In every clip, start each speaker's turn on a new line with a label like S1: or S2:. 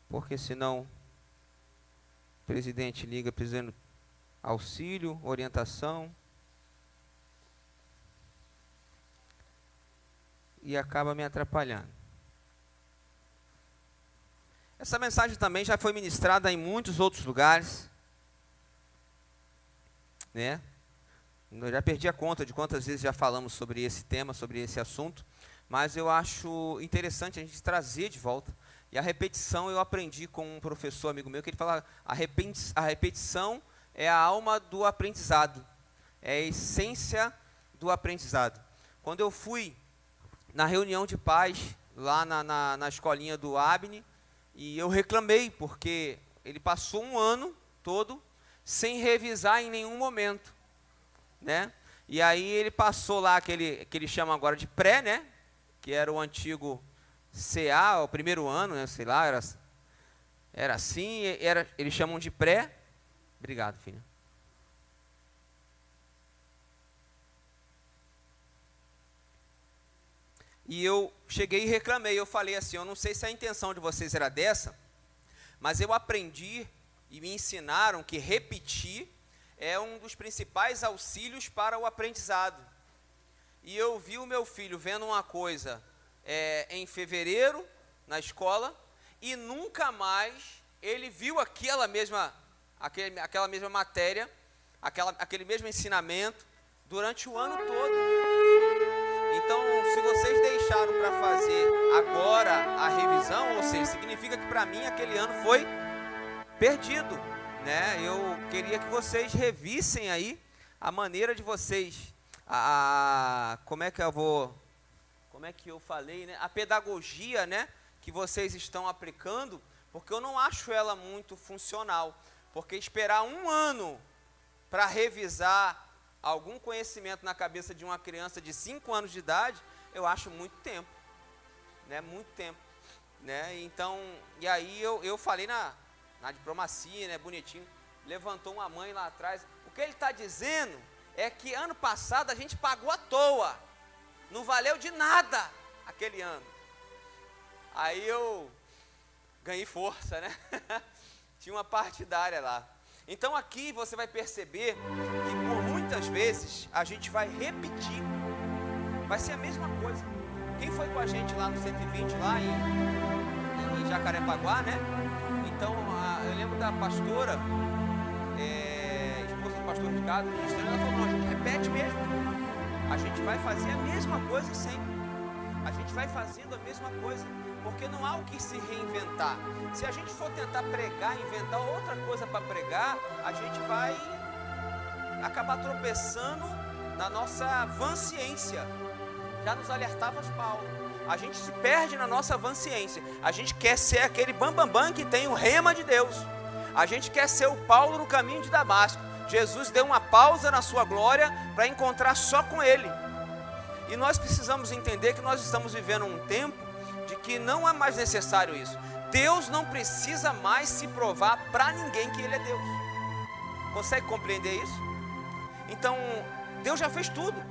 S1: porque senão o presidente liga precisando auxílio, orientação, e acaba me atrapalhando. Essa mensagem também já foi ministrada em muitos outros lugares, né? Eu já perdi a conta de quantas vezes já falamos sobre esse tema, sobre esse assunto, mas eu acho interessante a gente trazer de volta. E a repetição, eu aprendi com um professor amigo meu, que ele fala, a repetição é a alma do aprendizado, é a essência do aprendizado. Quando eu fui na reunião de pais, lá na escolinha do Abne, e eu reclamei, porque ele passou um ano todo sem revisar em nenhum momento, né? E aí ele passou lá, que ele chama agora de pré, né? Que era o antigo CA, o primeiro ano, né? Sei lá, era assim, eles chamam de pré. Obrigado, filha. E eu cheguei e reclamei, eu falei assim, eu não sei se a intenção de vocês era dessa, mas eu aprendi e me ensinaram que repetir é um dos principais auxílios para o aprendizado. E eu vi o meu filho vendo uma coisa em fevereiro, na escola, e nunca mais ele viu aquela mesma matéria, aquele mesmo ensinamento, durante o ano todo. Então, se vocês deixaram para fazer agora a revisão, ou seja, significa que para mim aquele ano foi perdido, né? Eu queria que vocês revissem aí a maneira de vocês, como é que eu falei, né? A pedagogia, né, que vocês estão aplicando, porque eu não acho ela muito funcional, porque esperar um ano para revisar algum conhecimento na cabeça de uma criança de 5 anos de idade, eu acho muito tempo, né? Muito tempo, né? Então, e aí eu falei na diplomacia, né? Bonitinho, levantou uma mãe lá atrás. O que ele está dizendo é que ano passado a gente pagou à toa, não valeu de nada aquele ano. Aí eu ganhei força, né? Tinha uma partidária lá. Então aqui você vai perceber que por muitas vezes a gente vai repetir, vai ser a mesma coisa. Quem foi com a gente lá no 120, lá em Jacarepaguá, né? Então eu lembro da pastora, esposa do pastor Ricardo, ela falou, a gente repete mesmo, a gente vai fazer a mesma coisa sempre, a gente vai fazendo a mesma coisa, porque não há o que se reinventar. Se a gente for tentar pregar, inventar outra coisa para pregar, a gente vai acabar tropeçando na nossa vanciência. Já nos alertava Paulo. A gente se perde na nossa vanciência. A gente quer ser aquele bambambam que tem o rema de Deus. A gente quer ser o Paulo no caminho de Damasco. Jesus deu uma pausa na sua glória para encontrar só com ele. E nós precisamos entender que nós estamos vivendo um tempo de que não é mais necessário isso. Deus não precisa mais se provar para ninguém que Ele é Deus. Consegue compreender isso? Então, Deus já fez tudo.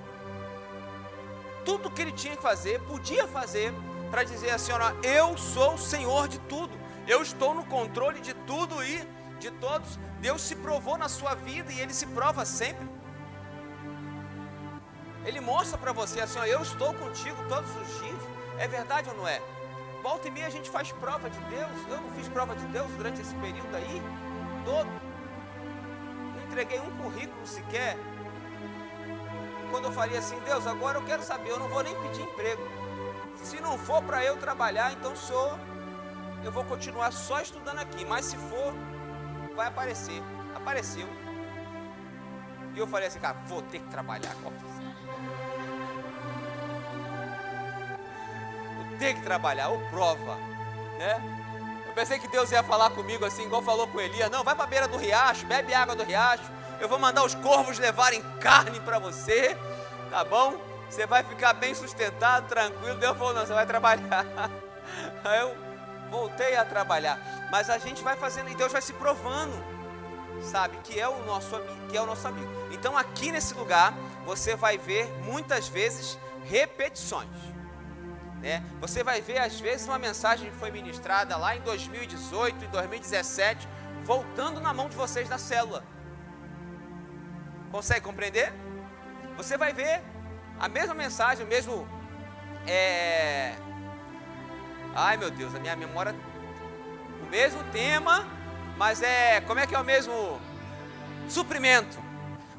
S1: Tudo que Ele tinha que fazer, podia fazer, para dizer assim, ó, eu sou o Senhor de tudo. Eu estou no controle de tudo e de todos. Deus se provou na sua vida e Ele se prova sempre. Ele mostra para você assim, ó, eu estou contigo todos os dias. É verdade ou não é? Volta e meia a gente faz prova de Deus. Eu não fiz prova de Deus durante esse período aí todo. Não entreguei um currículo sequer. Quando eu falei assim, Deus, agora eu quero saber, eu não vou nem pedir emprego. Se não for para eu trabalhar, então eu vou continuar só estudando aqui. Mas se for, vai aparecer. Apareceu. E eu falei assim, cara, vou ter que trabalhar. Tem que trabalhar, ou prova, né? Eu pensei que Deus ia falar comigo assim, igual falou com Elias, não, vai para a beira do riacho, bebe água do riacho, eu vou mandar os corvos levarem carne para você, tá bom? Você vai ficar bem sustentado, tranquilo. Deus falou, não, você vai trabalhar. Aí eu voltei a trabalhar, mas a gente vai fazendo, e Deus vai se provando, sabe, que é o nosso amigo. Então aqui nesse lugar, você vai ver muitas vezes repetições. Você vai ver, às vezes, uma mensagem que foi ministrada lá em 2018, em 2017, voltando na mão de vocês da célula. Consegue compreender? Você vai ver a mesma mensagem, o mesmo... Ai, meu Deus, a minha memória... O mesmo tema, mas como é que é o mesmo suprimento?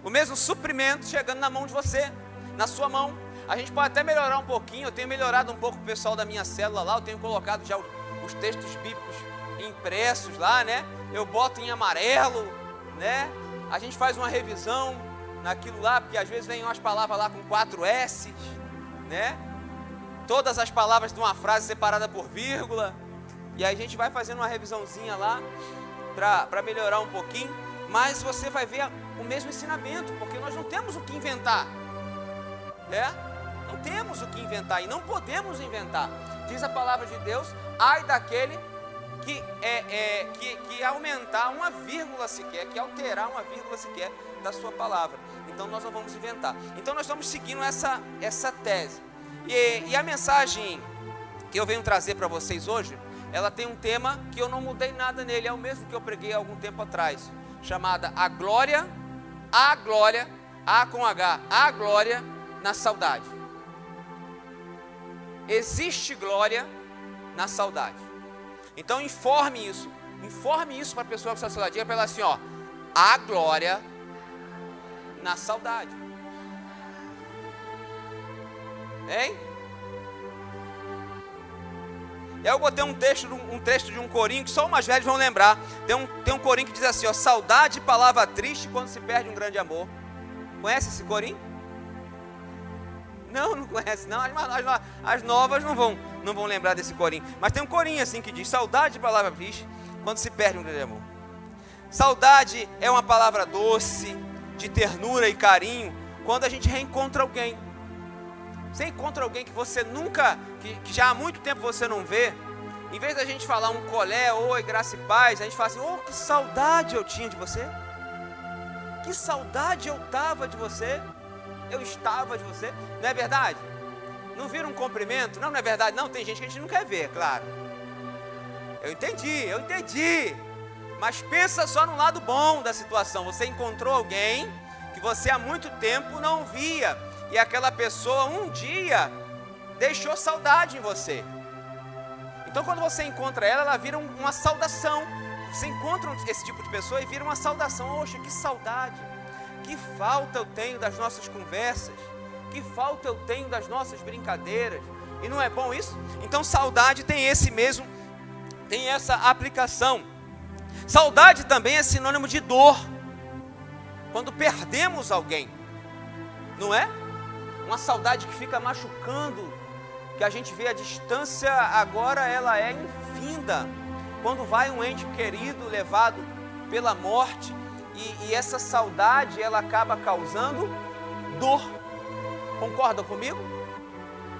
S1: O mesmo suprimento chegando na mão de você, na sua mão. A gente pode até melhorar um pouquinho. Eu tenho melhorado um pouco o pessoal da minha célula lá. Eu tenho colocado já os textos bíblicos impressos lá, né? Eu boto em amarelo, né? A gente faz uma revisão naquilo lá, porque às vezes vem umas palavras lá com 4 S's, né? Todas as palavras de uma frase separada por vírgula. E aí a gente vai fazendo uma revisãozinha lá para melhorar um pouquinho. Mas você vai ver o mesmo ensinamento, porque nós não temos o que inventar, Não temos o que inventar e não podemos inventar. Diz a palavra de Deus: ai daquele que aumentar uma vírgula sequer, que alterar uma vírgula sequer da sua palavra. Então nós não vamos inventar. Então nós estamos seguindo essa tese. E a mensagem que eu venho trazer para vocês hoje, ela tem um tema que eu não mudei nada nele, é o mesmo que eu preguei há algum tempo atrás, chamada a glória, A com H, a glória na saudade. Existe glória na saudade. Então informe isso para a pessoa que está saudade. Diga para ela assim, a glória na saudade. Hein? Eu botei um texto de um corinho que só os mais velhos vão lembrar. Tem um corinho que diz assim, saudade, palavra triste quando se perde um grande amor. Conhece esse corinho? Não conhece não. As novas não vão lembrar desse corinho. Mas tem um corinho assim que diz, saudade, palavra triste quando se perde um grande amor. Saudade é uma palavra doce, de ternura e carinho, quando a gente reencontra alguém. Você encontra alguém que você nunca, que já há muito tempo você não vê, em vez da gente falar um colé, oi, graça e paz, a gente fala assim, que saudade eu tinha de você, que saudade eu estava de você, eu estava de você, não é verdade? Não vira um cumprimento? Não é verdade? Não, tem gente que a gente não quer ver, claro. Eu entendi, mas pensa só no lado bom da situação. Você encontrou alguém que você há muito tempo não via, e aquela pessoa um dia deixou saudade em você. Então quando você encontra ela vira uma saudação. Você encontra esse tipo de pessoa e vira uma saudação. Poxa, que saudade, que falta eu tenho das nossas conversas, que falta eu tenho das nossas brincadeiras. E não é bom isso? Então saudade tem essa aplicação. Saudade também é sinônimo de dor. Quando perdemos alguém, não é? Uma saudade que fica machucando, que a gente vê a distância, agora ela é infinda. Quando vai um ente querido levado pela morte, e essa saudade ela acaba causando dor. Concordam comigo?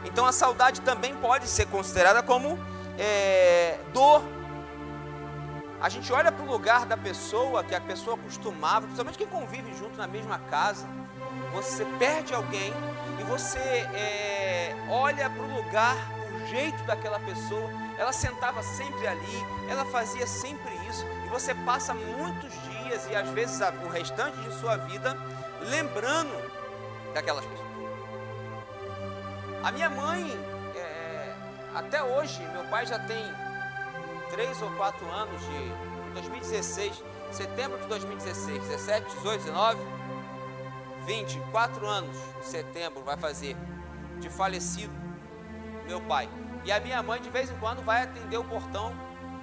S1: Então a saudade também pode ser considerada como dor. A gente olha para o lugar da pessoa, que a pessoa costumava, principalmente quem convive junto na mesma casa. Você perde alguém e você olha para o lugar, o jeito daquela pessoa. Ela sentava sempre ali, ela fazia sempre isso. E você passa muitos dias e às vezes o restante de sua vida lembrando daquelas pessoas. A minha mãe, até hoje, meu pai já tem 3 ou 4 anos, de 2016, setembro de 2016, 17, 18, 19... 24 anos de setembro vai fazer de falecido meu pai. E a minha mãe de vez em quando vai atender o portão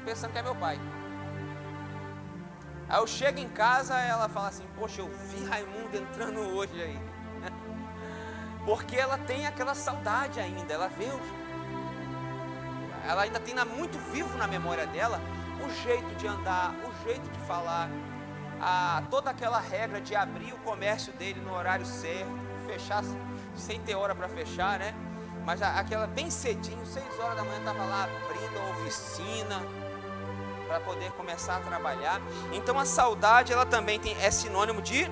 S1: pensando que é meu pai. Aí eu chego em casa, ela fala assim, poxa, eu vi Raimundo entrando hoje aí. Porque ela tem aquela saudade ainda, ela ainda tem muito vivo na memória dela o jeito de andar, o jeito de falar, toda aquela regra de abrir o comércio dele no horário certo, fechar sem ter hora para fechar, né? Mas aquela bem cedinho, 6 horas da manhã, estava lá abrindo a oficina para poder começar a trabalhar. Então a saudade, ela também é sinônimo de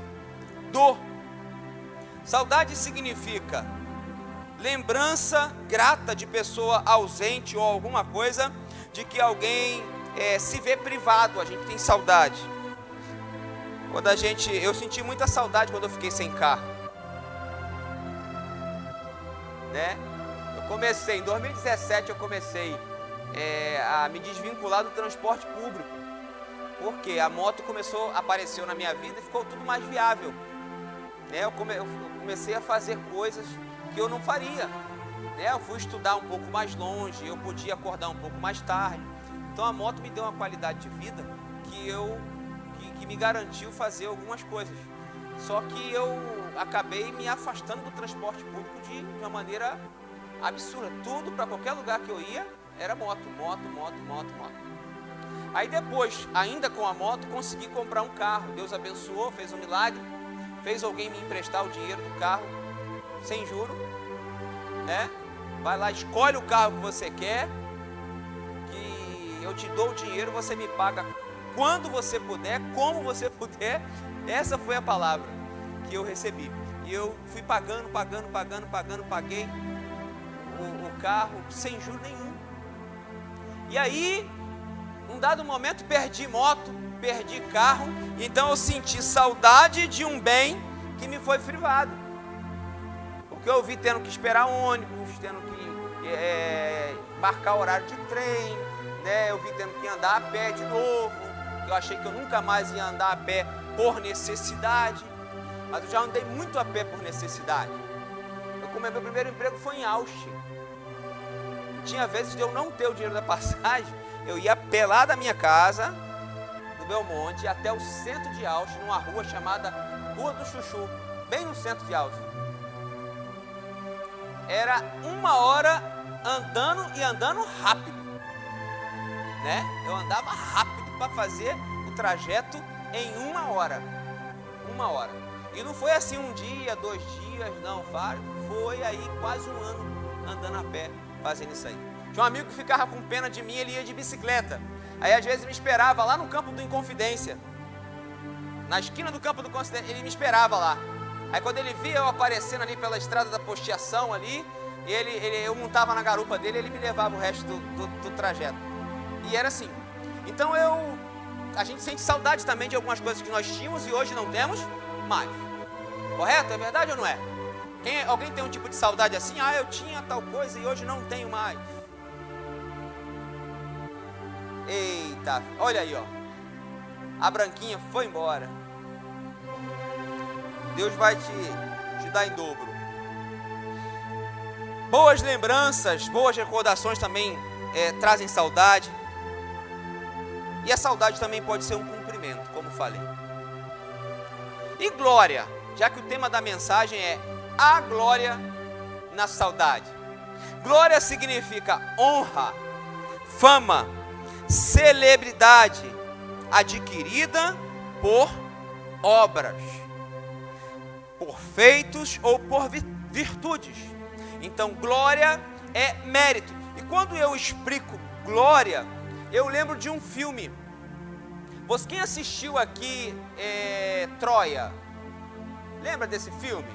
S1: dor. Saudade significa lembrança grata de pessoa ausente ou alguma coisa, de que alguém se vê privado, a gente tem saudade. Eu senti muita saudade quando eu fiquei sem carro, né? Em 2017 eu comecei a me desvincular do transporte público, porque a moto apareceu na minha vida e ficou tudo mais viável, né? Eu comecei a fazer coisas que eu não faria, né? Eu fui estudar um pouco mais longe, eu podia acordar um pouco mais tarde, então a moto me deu uma qualidade de vida que me garantiu fazer algumas coisas. Só que eu acabei me afastando do transporte público de uma maneira absurda. Tudo, para qualquer lugar que eu ia, era moto. Aí depois, ainda com a moto, consegui comprar um carro. Deus abençoou, fez um milagre, fez alguém me emprestar o dinheiro do carro, sem juro, né? Vai lá, escolhe o carro que você quer, que eu te dou o dinheiro, você me paga quando você puder, como você puder. Essa foi a palavra que eu recebi. E eu fui pagando, paguei o carro sem juros nenhum. E aí, num dado momento, perdi moto, perdi carro, então eu senti saudade de um bem que me foi privado. Porque eu vi tendo que esperar ônibus, tendo que marcar horário de trem, né? Eu vi tendo que andar a pé de novo, eu achei que eu nunca mais ia andar a pé por necessidade, mas eu já andei muito a pé por necessidade. Meu primeiro emprego foi em Austin. Tinha vezes de eu não ter o dinheiro da passagem, eu ia a pé lá da minha casa, do Belmonte, até o centro de Austin, numa rua chamada Rua do Chuchu, bem no centro de Austin. Era 1 hora andando e andando rápido, né? Eu andava rápido para fazer o trajeto em 1 hora. 1 hora. E não foi assim 1 dia, 2 dias, não, foi aí quase 1 ano andando a pé, fazendo isso aí. Tinha um amigo que ficava com pena de mim, ele ia de bicicleta. Aí às vezes me esperava lá no campo do Inconfidência. Na esquina do campo do Inconfidência, ele me esperava lá. Aí quando ele via eu aparecendo ali pela estrada da Postiação ali, eu montava na garupa dele, ele me levava o resto do trajeto. E era assim. Então a gente sente saudade também de algumas coisas que nós tínhamos e hoje não temos mais. Correto? É verdade ou não é? Alguém tem um tipo de saudade assim? Ah, eu tinha tal coisa e hoje não tenho mais. Eita, olha aí, ó. A branquinha foi embora. Deus vai te dar em dobro. Boas lembranças, boas recordações também trazem saudade. E a saudade também pode ser um cumprimento, como falei. E glória, já que o tema da mensagem é a glória na saudade. Glória significa honra, fama, celebridade adquirida por obras, por feitos ou por virtudes. Então, glória é mérito. E quando eu explico glória, eu lembro de um filme. Quem assistiu aqui Troia? Lembra desse filme?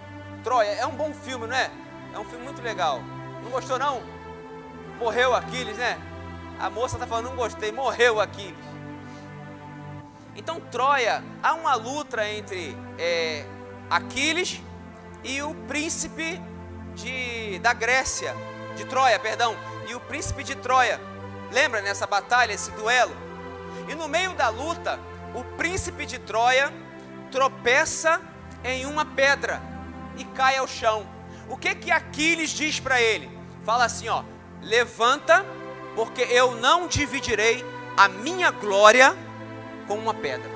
S1: Troia, é um bom filme, não é? É um filme muito legal. Não gostou não? Morreu Aquiles, né? A moça está falando, não gostei, morreu Aquiles. Então Troia, há uma luta entre Aquiles e o príncipe da Grécia, de Troia, perdão, e o príncipe de Troia. Lembra nessa batalha, esse duelo? E no meio da luta, o príncipe de Troia tropeça em uma pedra e cai ao chão. O que Aquiles diz para ele? Fala assim, ó: levanta, porque eu não dividirei a minha glória com uma pedra.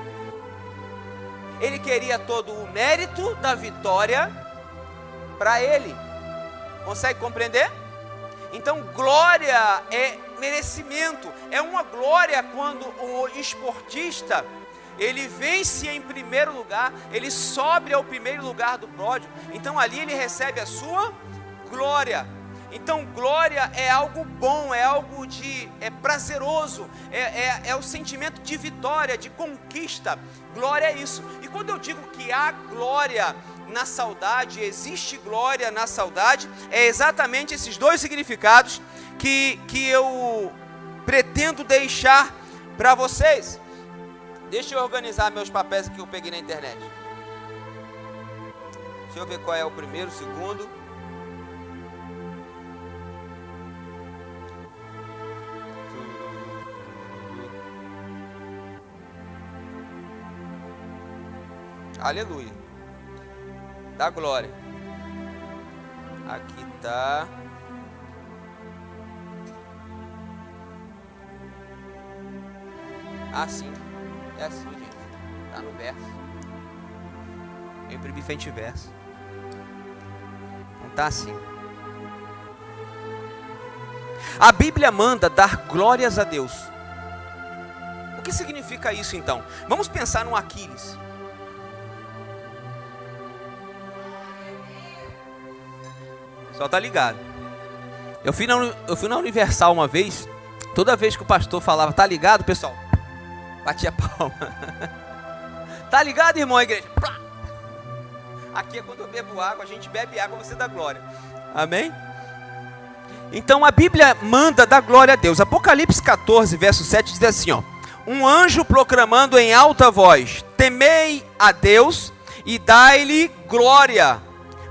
S1: Ele queria todo o mérito da vitória para ele. Consegue compreender? Então glória é merecimento, é uma glória quando o esportista ele vence em primeiro lugar, ele sobe ao primeiro lugar do pódio, então ali ele recebe a sua glória. Então glória é algo bom, é algo prazeroso, é o sentimento de vitória, de conquista. Glória é isso. E quando eu digo que há glória na saudade, existe glória na saudade. É exatamente esses dois significados que eu pretendo deixar para vocês. Deixa eu organizar meus papéis que eu peguei na internet. Deixa eu ver qual é o primeiro, o segundo. Aleluia. Da glória. Aqui tá. Ah, sim. É assim, gente. Tá no verso. Eu imprimi frente e verso. Não tá assim. A Bíblia manda dar glórias a Deus. O que significa isso então? Vamos pensar no Aquiles. Só tá ligado. Eu fui na Universal uma vez. Toda vez que o pastor falava, tá ligado, pessoal? Batia palma. Tá ligado, irmão, a igreja? Aqui é quando eu bebo água, a gente bebe água, você dá glória. Amém? Então a Bíblia manda dar glória a Deus. Apocalipse 14, verso 7 diz assim, ó: um anjo proclamando em alta voz: temei a Deus e dai-lhe glória,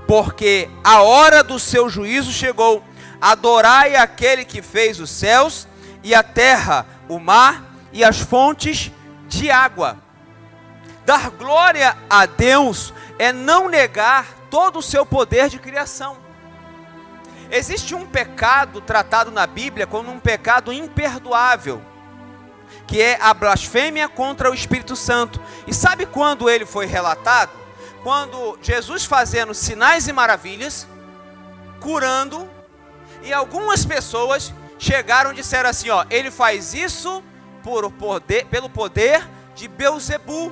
S1: porque a hora do seu juízo chegou. Adorai aquele que fez os céus e a terra, o mar e as fontes de água. Dar glória a Deus é não negar todo o seu poder de criação. Existe um pecado tratado na Bíblia como um pecado imperdoável, que é a blasfêmia contra o Espírito Santo. E sabe quando ele foi relatado? Quando Jesus fazendo sinais e maravilhas, curando, e algumas pessoas chegaram e disseram assim, ó, ele faz isso pelo poder de Beelzebul.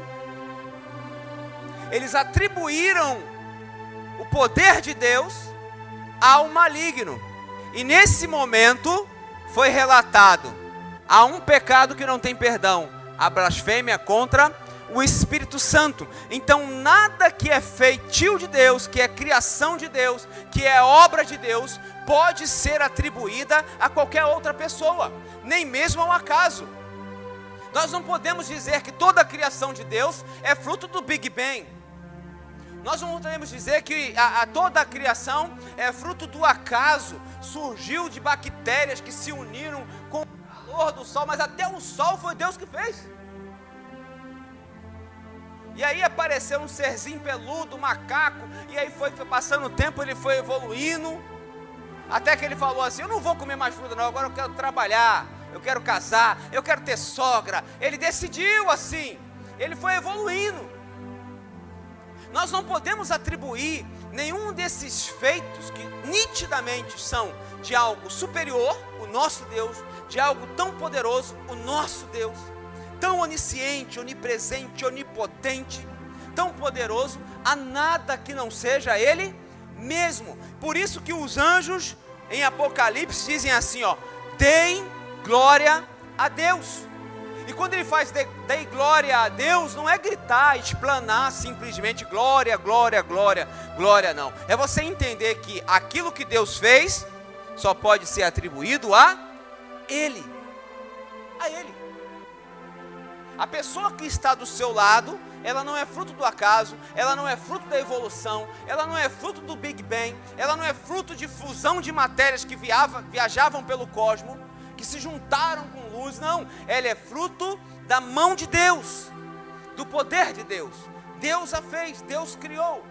S1: Eles atribuíram o poder de Deus ao maligno. E nesse momento foi relatado: há um pecado que não tem perdão, a blasfêmia contra o Espírito Santo. Então nada que é feitio de Deus, que é criação de Deus, que é obra de Deus, pode ser atribuída a qualquer outra pessoa, nem mesmo ao acaso. Nós não podemos dizer que toda a criação de Deus é fruto do Big Bang. Nós não podemos dizer que toda a criação é fruto do acaso, surgiu de bactérias que se uniram com o calor do sol, mas até o sol foi Deus que fez. E aí apareceu um serzinho peludo, um macaco, e aí foi passando o tempo, ele foi evoluindo, até que ele falou assim: eu não vou comer mais fruta não, agora eu quero trabalhar, eu quero casar, eu quero ter sogra. Ele decidiu assim, ele foi evoluindo. Nós não podemos atribuir nenhum desses feitos que nitidamente são de algo superior, o nosso Deus, de algo tão poderoso, o nosso Deus, tão onisciente, onipresente, onipotente, tão poderoso, a nada que não seja Ele mesmo. Por isso que os anjos em Apocalipse dizem assim, ó: deem glória a Deus. E quando ele faz dei glória a Deus, não é gritar, explanar simplesmente glória, glória, glória, glória, não. É você entender que aquilo que Deus fez só pode ser atribuído a Ele. A Ele. A pessoa que está do seu lado, ela não é fruto do acaso, ela não é fruto da evolução, ela não é fruto do Big Bang, ela não é fruto de fusão de matérias que viajavam pelo cosmos, que se juntaram com luz, não. Ela é fruto da mão de Deus, do poder de Deus. Deus a fez, Deus criou.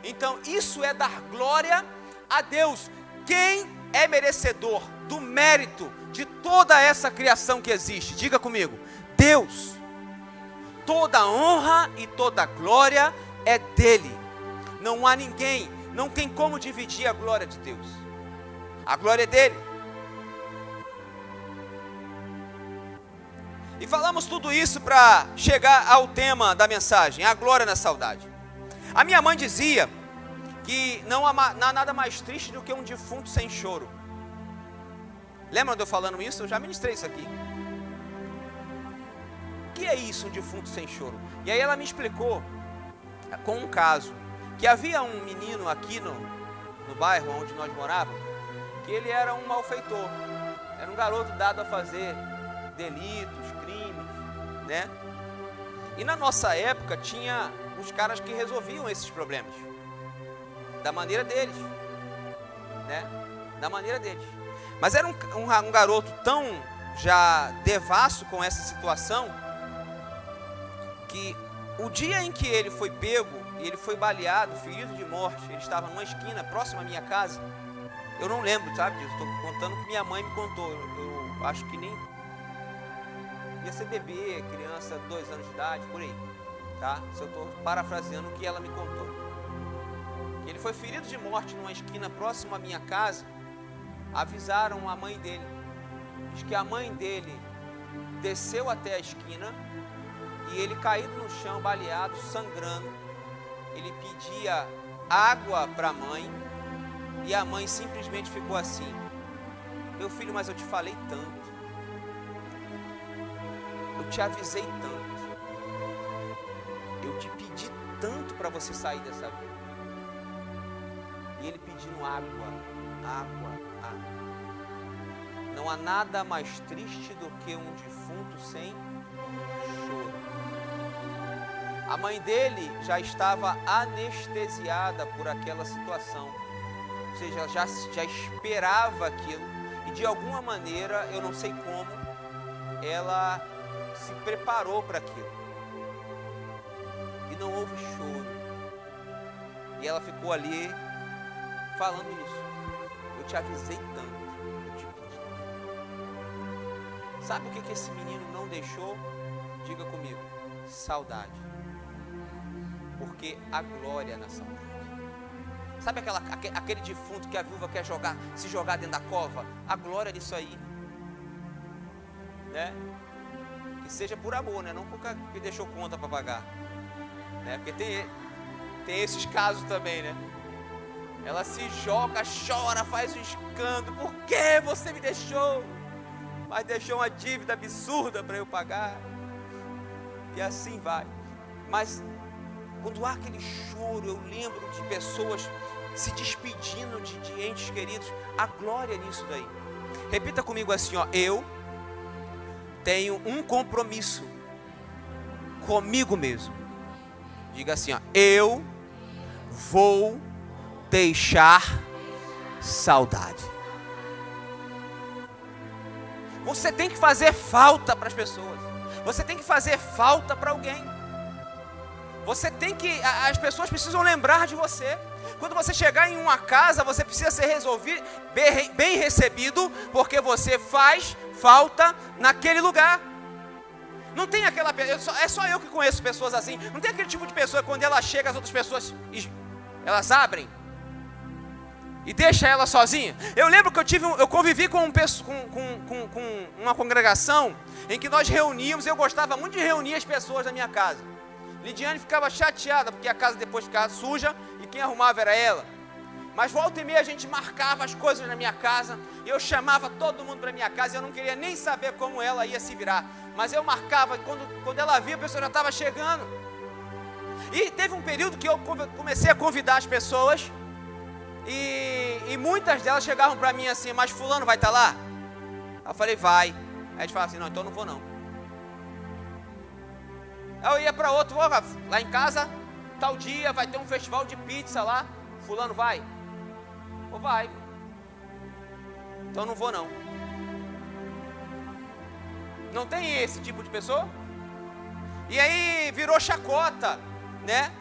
S1: Então isso é dar glória a Deus. Quem é merecedor do mérito de toda essa criação que existe? Diga comigo: Deus. Toda honra e toda glória é dele. Não há ninguém, não tem como dividir a glória de Deus. A glória é dele. E falamos tudo isso para chegar ao tema da mensagem, a glória na saudade. A minha mãe dizia que não há nada mais triste do que um defunto sem choro. Lembram de eu falando isso? Eu já ministrei isso aqui. O que é isso, um defunto sem choro? E aí ela me explicou com um caso, que havia um menino aqui no bairro onde nós morávamos, que ele era um malfeitor, era um garoto dado a fazer delitos, crimes, né? E na nossa época tinha os caras que resolviam esses problemas, da maneira deles, né? Da maneira deles. Mas era um garoto tão já devasso com essa situação, que o dia em que ele foi pego, e ele foi baleado, ferido de morte, ele estava numa esquina próxima à minha casa, eu não lembro, sabe disso, estou contando o que minha mãe me contou, eu acho que nem, ia ser bebê, criança, 2 anos de idade, por aí, tá? Se eu estou parafraseando o que ela me contou. Ele foi ferido de morte numa esquina próxima à minha casa. Avisaram a mãe dele. Diz que a mãe dele desceu até a esquina e ele, caído no chão, baleado, sangrando, ele pedia água para a mãe e a mãe simplesmente ficou assim: meu filho, mas eu te falei tanto, eu te avisei tanto, eu te pedi tanto para você sair dessa vida. E ele pedindo água, água, água. Não há nada mais triste do que um defunto sem choro. A mãe dele já estava anestesiada por aquela situação. Ou seja, já esperava aquilo. E de alguma maneira, eu não sei como, ela se preparou para aquilo. E não houve choro. E ela ficou ali falando isso. Eu te avisei tanto, eu te pedi. Sabe o que esse menino não deixou? Diga comigo: saudade. Porque há glória na saudade. Sabe aquele defunto que a viúva quer se jogar dentro da cova? A glória disso aí, né? Que seja por amor, né? Não porque deixou conta para pagar, né? Porque tem esses casos também, né? Ela se joga, chora, faz um escândalo. Por que você me deixou? Mas deixou uma dívida absurda para eu pagar. E assim vai. Mas quando há aquele choro, eu lembro de pessoas se despedindo de entes queridos. A glória nisso daí. Repita comigo assim, ó: eu tenho um compromisso comigo mesmo. Diga assim, ó: eu vou deixar saudade. Você tem que fazer falta para as pessoas. Você tem que fazer falta para alguém. As pessoas precisam lembrar de você. Quando você chegar em uma casa, você precisa ser resolvido, bem recebido, porque você faz falta naquele lugar. Não tem aquela pessoa, é só eu que conheço pessoas assim. Não tem aquele tipo de pessoa que quando ela chega, as outras pessoas, elas abrem e deixa ela sozinha. Eu lembro que eu convivi com uma congregação em que nós reuníamos. Eu gostava muito de reunir as pessoas na minha casa. Lidiane ficava chateada porque a casa depois ficava suja e quem arrumava era ela. Mas volta e meia a gente marcava as coisas na minha casa e eu chamava todo mundo para minha casa. Eu não queria nem saber como ela ia se virar, mas eu marcava e quando ela via, a pessoa já estava chegando. E teve um período que eu comecei a convidar as pessoas. E muitas delas chegavam para mim assim: mas fulano vai estar lá? Eu falei: vai. Aí eles falavam assim: não, então não vou não. Aí eu ia para outro: lá em casa, tal dia vai ter um festival de pizza lá, fulano vai? Ou vai? Então não vou não. Não tem esse tipo de pessoa? E aí virou chacota, né?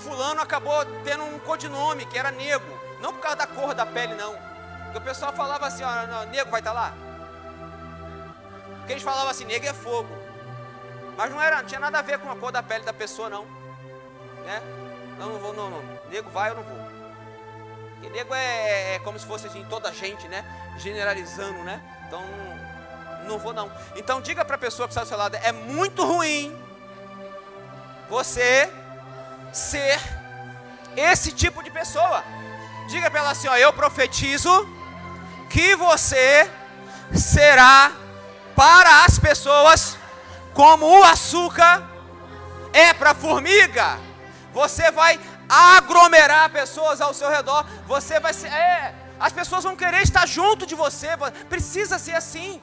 S1: Fulano acabou tendo um codinome que era Nego, não por causa da cor da pele não, porque o pessoal falava assim: ó, não, Nego vai estar lá, porque eles falavam assim: Nego é fogo, mas não tinha nada a ver com a cor da pele da pessoa não, né? Não vou não, Nego vai, eu não vou, porque Nego é como se fosse assim, toda a gente, né? Generalizando, né? Então não vou não. Então diga para a pessoa que está do seu lado: é muito ruim você ser esse tipo de pessoa. Diga para ela assim: ó, eu profetizo que você será para as pessoas como o açúcar é para a formiga, Você vai aglomerar pessoas ao seu redor. Você vai ser... as pessoas vão querer estar junto de você. Precisa ser assim.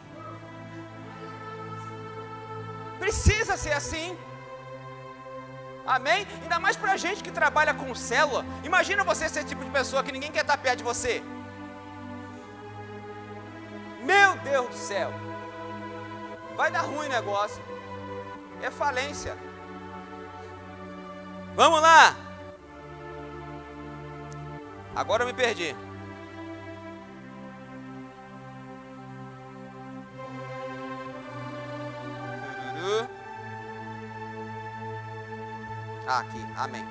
S1: Precisa ser assim. Amém? Ainda mais pra gente que trabalha com célula. Imagina você ser esse tipo de pessoa que ninguém quer estar perto de você. Meu Deus do céu. Vai dar ruim o negócio. É falência. Vamos lá. Agora eu me perdi. Aqui, amém.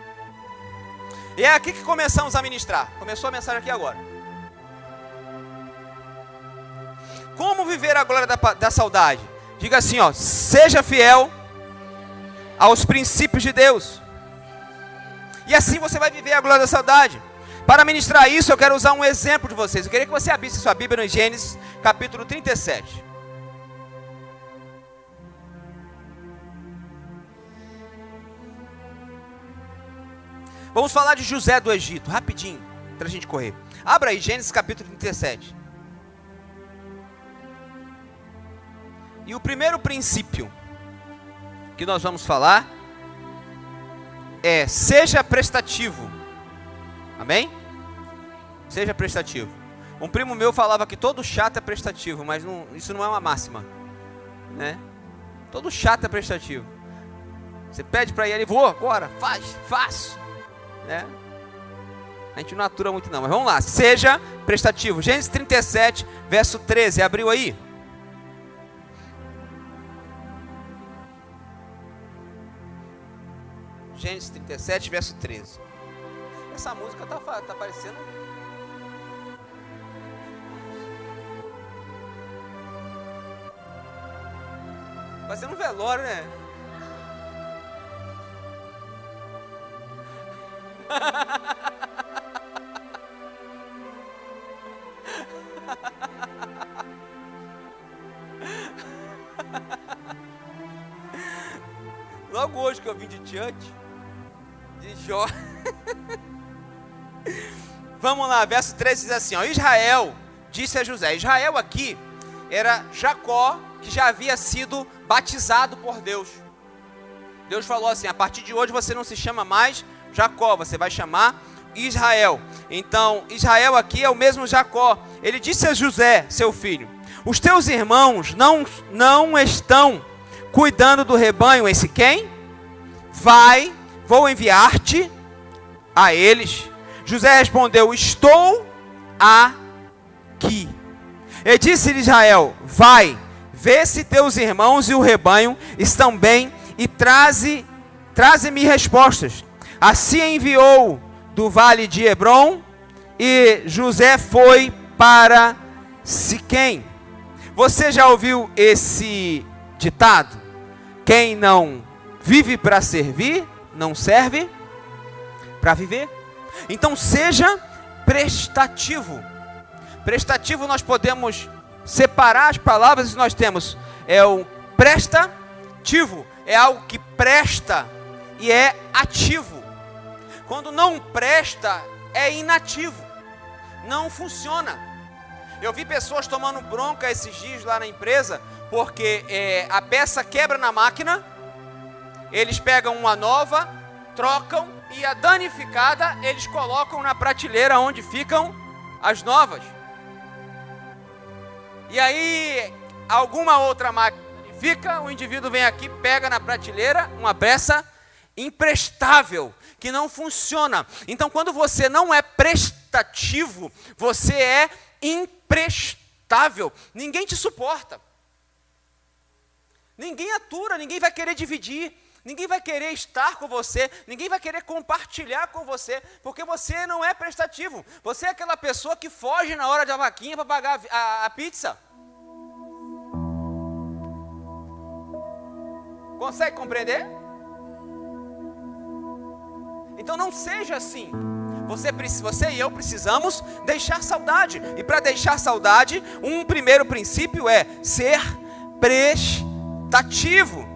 S1: E é aqui que começamos a ministrar. Começou a mensagem aqui agora. Como viver a glória da saudade? Diga assim, ó: seja fiel aos princípios de Deus. E assim você vai viver a glória da saudade. Para ministrar isso, eu quero usar um exemplo de vocês. Eu queria que você abrisse sua Bíblia no Gênesis, capítulo 37. Vamos falar de José do Egito, rapidinho, para a gente correr. Abra aí, Gênesis capítulo 37. E o primeiro princípio que nós vamos falar é: seja prestativo. Amém? Seja prestativo. Um primo meu falava que todo chato é prestativo, mas isso não é uma máxima, né? Todo chato é prestativo. Você pede para ele, vou agora, faço. Né? A gente não atura muito não, mas vamos lá. Seja prestativo. Gênesis 37, verso 13. Abriu aí? Gênesis 37, verso 13. Essa música tá parecendo... parecendo um velório, né? Logo hoje que eu vim de diante de Jó. Vamos lá, verso 13 diz assim, ó: Israel disse a José. Israel aqui era Jacó, que já havia sido batizado por Deus. Deus falou assim: a partir de hoje você não se chama mais Jacó, você vai chamar Israel. Então, Israel aqui é o mesmo Jacó. Ele disse a José, seu filho: os teus irmãos não estão cuidando do rebanho em Siquém? Vou enviar-te a eles. José respondeu: estou aqui. E disse-lhe Israel: vai, vê se teus irmãos e o rebanho estão bem e traze-me respostas. Assim enviou do vale de Hebrom, e José foi para Siquém. Você já ouviu esse ditado? Quem não vive para servir, não serve para viver. Então seja prestativo. Prestativo, nós podemos separar as palavras e nós temos o prestativo, é algo que presta e é ativo. Quando não presta, é inativo, não funciona. Eu vi pessoas tomando bronca esses dias lá na empresa, porque a peça quebra na máquina, eles pegam uma nova, trocam, e a danificada eles colocam na prateleira onde ficam as novas. E aí, alguma outra máquina danifica, o indivíduo vem aqui, pega na prateleira uma peça imprestável, que não funciona. Então, quando você não é prestativo, você é imprestável. Ninguém te suporta. Ninguém atura, ninguém vai querer dividir, ninguém vai querer estar com você, ninguém vai querer compartilhar com você, porque você não é prestativo. Você é aquela pessoa que foge na hora da vaquinha para pagar a pizza. Consegue compreender? Então não seja assim. Você e eu precisamos deixar saudade. E para deixar saudade, um primeiro princípio é ser prestativo.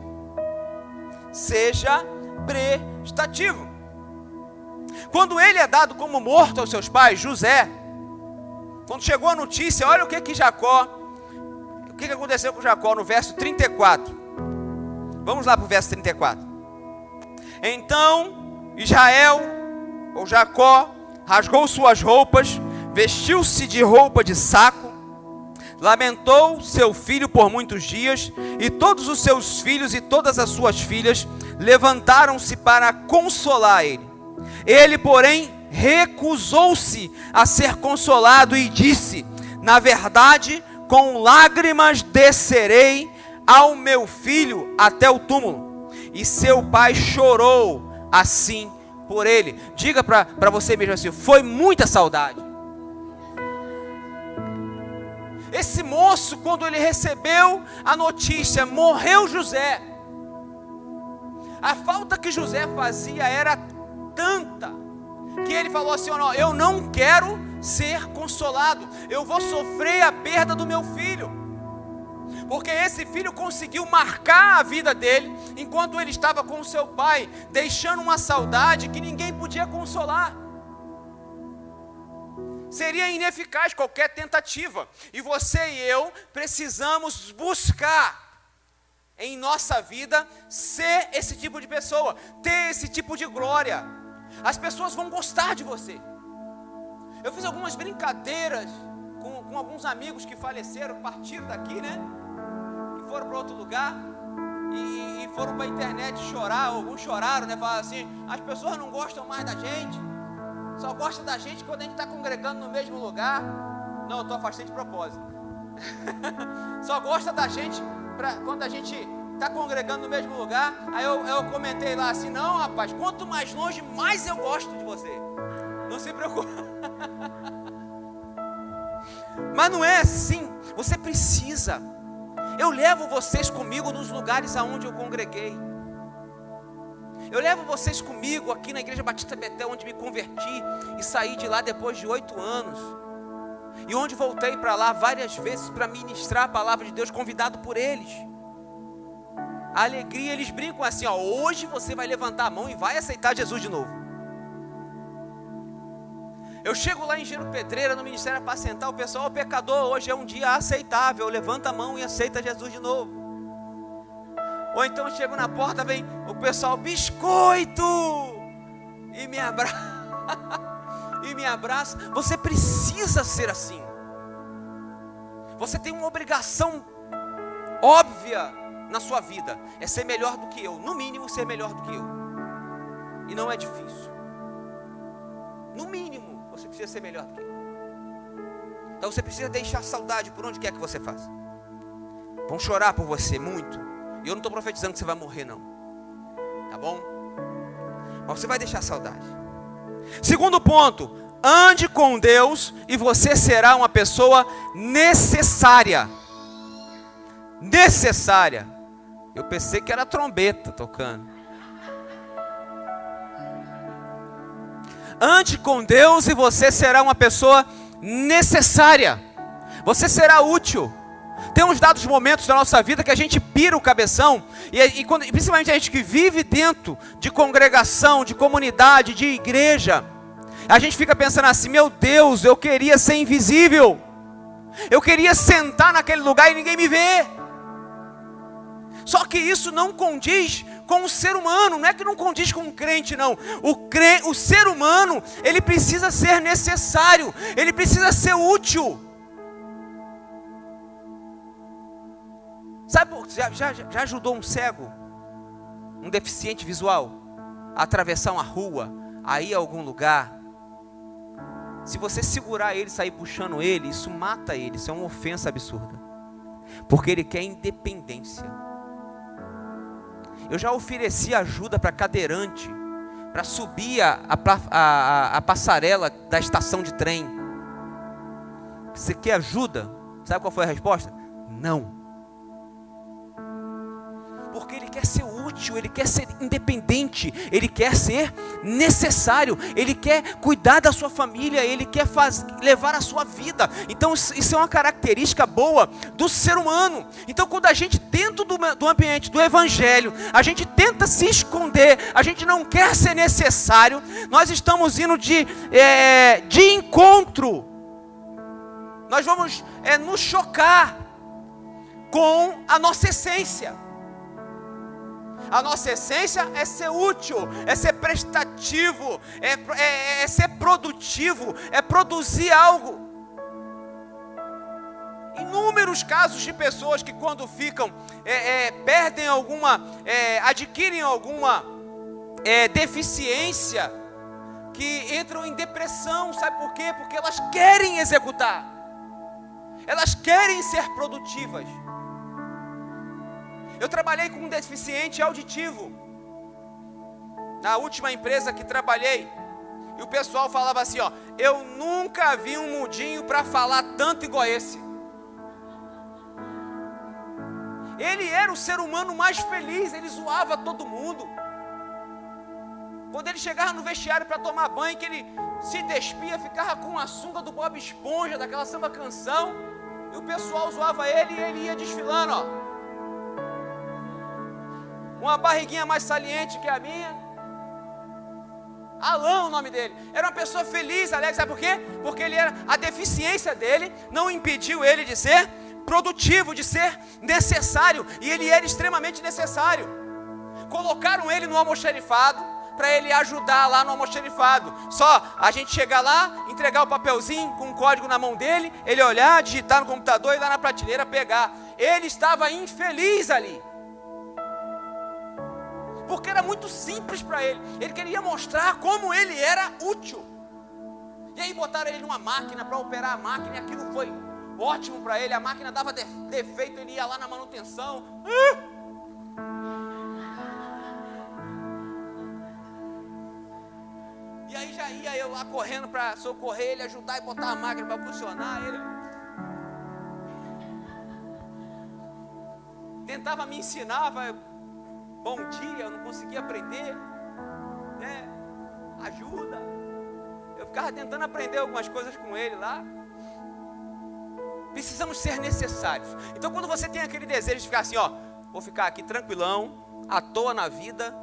S1: Seja prestativo. Quando ele é dado como morto aos seus pais, José, quando chegou a notícia, olha o que aconteceu com Jacó no verso 34. Vamos lá para o verso 34. Então Israel, ou Jacó, rasgou suas roupas, vestiu-se de roupa de saco, lamentou seu filho por muitos dias, e todos os seus filhos e todas as suas filhas levantaram-se para consolar ele. Ele, porém, recusou-se a ser consolado e disse: na verdade, com lágrimas descerei ao meu filho até o túmulo. E seu pai chorou assim por ele. Diga para você mesmo assim: foi muita saudade. Esse moço, quando ele recebeu a notícia, morreu José. A falta que José fazia era tanta, que ele falou assim: ó, eu não quero ser consolado, eu vou sofrer a perda do meu filho, porque esse filho conseguiu marcar a vida dele, enquanto ele estava com o seu pai, deixando uma saudade que ninguém podia consolar. Seria ineficaz qualquer tentativa, e você e eu precisamos buscar em nossa vida ser esse tipo de pessoa, ter esse tipo de glória. As pessoas vão gostar de você. Eu fiz algumas brincadeiras com alguns amigos que faleceram, partiram daqui, né? Que foram para outro lugar e foram para a internet chorar. Alguns choraram, né? Falaram assim: as pessoas não gostam mais da gente, só gostam da gente quando a gente está congregando no mesmo lugar. Não, eu estou afastando de propósito. Só gosta da gente quando a gente está congregando no mesmo lugar. Aí eu comentei lá assim: não, rapaz, quanto mais longe, mais eu gosto de você. Não se preocupe. Mas não é assim. Você precisa. Eu levo vocês comigo nos lugares aonde eu congreguei. Eu levo vocês comigo aqui na Igreja Batista Betel, onde me converti e saí de lá depois de 8 anos. E onde voltei para lá várias vezes para ministrar a palavra de Deus, convidado por eles. A alegria, eles brincam assim: ó, hoje você vai levantar a mão e vai aceitar Jesus de novo. Eu chego lá em Giro Pedreira, no Ministério Apacentar, o pessoal: o pecador, hoje é um dia aceitável, levanta a mão e aceita Jesus de novo. Ou então eu chego na porta, vem o pessoal: biscoito, e me abraça. E me abraça. Você precisa ser assim. Você tem uma obrigação óbvia na sua vida, é ser melhor do que eu, no mínimo ser melhor do que eu. E não é difícil. No mínimo você precisa ser melhor do que eu. Então você precisa deixar saudade por onde quer que você faça. Vão chorar por você muito. E eu não estou profetizando que você vai morrer, não. Tá bom? Mas você vai deixar saudade. Segundo ponto: ande com Deus e você será uma pessoa necessária. Necessária. Eu pensei que era trombeta tocando. Ande com Deus e você será uma pessoa necessária. Você será útil. Tem uns dados momentos da nossa vida que a gente pira o cabeção, e principalmente a gente que vive dentro de congregação, de comunidade, de igreja, a gente fica pensando assim: meu Deus, eu queria ser invisível, eu queria sentar naquele lugar e ninguém me vê. Só que isso não condiz com o ser humano. Não é que não condiz com o crente, não. O ser humano, ele precisa ser necessário, ele precisa ser útil. Sabe, já ajudou um cego, um deficiente visual, a atravessar uma rua, a ir a algum lugar? Se você segurar ele, sair puxando ele, isso mata ele, isso é uma ofensa absurda. Porque ele quer independência. Eu já ofereci ajuda para cadeirante, para subir a passarela da estação de trem. Você quer ajuda? Sabe qual foi a resposta? Não. Porque ele quer ser útil. útil, ele quer ser independente, ele quer ser necessário, ele quer cuidar da sua família, ele quer levar a sua vida. Então isso é uma característica boa do ser humano. Então quando a gente dentro do ambiente do evangelho, a gente tenta se esconder, a gente não quer ser necessário, nós estamos indo de encontro, nós vamos nos chocar com a nossa essência. A nossa essência é ser útil, é ser prestativo, é ser produtivo, é produzir algo. Inúmeros casos de pessoas que quando ficam, perdem alguma, adquirem alguma deficiência, que entram em depressão, sabe por quê? Porque elas querem executar, elas querem ser produtivas. Eu trabalhei com um deficiente auditivo, na última empresa que trabalhei, e o pessoal falava assim, ó, eu nunca vi um mudinho para falar tanto igual esse. Ele era o ser humano mais feliz, ele zoava todo mundo. Quando ele chegava no vestiário para tomar banho, que ele se despia, ficava com a sunga do Bob Esponja, daquela samba canção, e o pessoal zoava ele e ele ia desfilando, ó. Uma barriguinha mais saliente que a minha. Alain, o nome dele. Era uma pessoa feliz, alegre, sabe por quê? Porque a deficiência dele não impediu ele de ser produtivo, de ser necessário. E ele era extremamente necessário. Colocaram ele no almoxarifado para ele ajudar lá no almoxarifado. Só a gente chegar lá, entregar o papelzinho com um código na mão dele, ele olhar, digitar no computador e ir lá na prateleira pegar. Ele estava infeliz ali. Porque era muito simples para ele. Ele queria mostrar como ele era útil. E aí botaram ele numa máquina para operar a máquina, e aquilo foi ótimo para ele. A máquina dava defeito, ele ia lá na manutenção. E aí já ia eu lá correndo para socorrer ele, ajudar e botar a máquina para funcionar. Ele tentava me ensinar, bom dia, eu não conseguia aprender, né? Ajuda. Eu ficava tentando aprender algumas coisas com ele lá. Precisamos ser necessários. Então quando você tem aquele desejo de ficar assim, ó, vou ficar aqui tranquilão, à toa na vida,